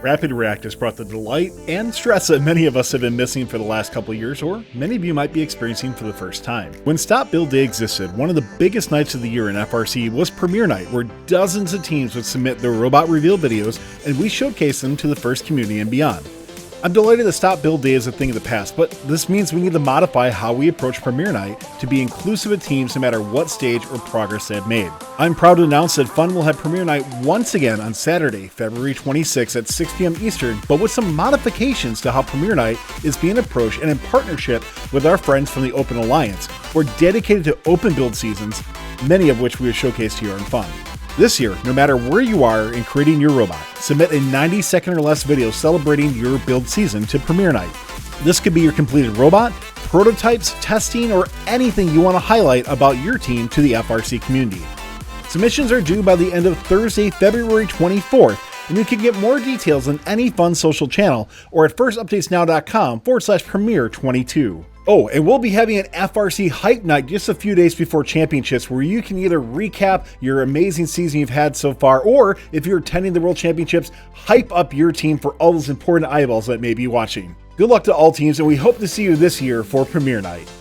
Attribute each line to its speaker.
Speaker 1: Rapid React has brought the delight and stress that many of us have been missing for the last couple years, or many of you might be experiencing for the first time. When Stop Build Day existed, one of the biggest nights of the year in FRC was Premiere Night, where dozens of teams would submit their robot reveal videos and we showcase them to the first community and beyond. I'm delighted that Stop Build Day is a thing of the past, but this means we need to modify how we approach Premiere Night to be inclusive of teams no matter what stage or progress they have made. I'm proud to announce that Fun will have Premiere Night once again on Saturday, February 26th at 6 p.m. Eastern, but with some modifications to how Premiere Night is being approached and in partnership with our friends from the Open Alliance. We're dedicated to open build seasons, many of which we have showcased here on Fun. This year, no matter where you are in creating your robot, submit a 90-second or less video celebrating your build season to Premiere Night. This could be your completed robot, prototypes, testing, or anything you want to highlight about your team to the FRC community. Submissions are due by the end of Thursday, February 24th, and you can get more details on any Fun social channel or at firstupdatesnow.com/premiere22. Oh, and we'll be having an FRC Hype Night just a few days before championships where you can either recap your amazing season you've had so far, or if you're attending the World Championships, hype up your team for all those important eyeballs that may be watching. Good luck to all teams, and we hope to see you this year for Premiere Night.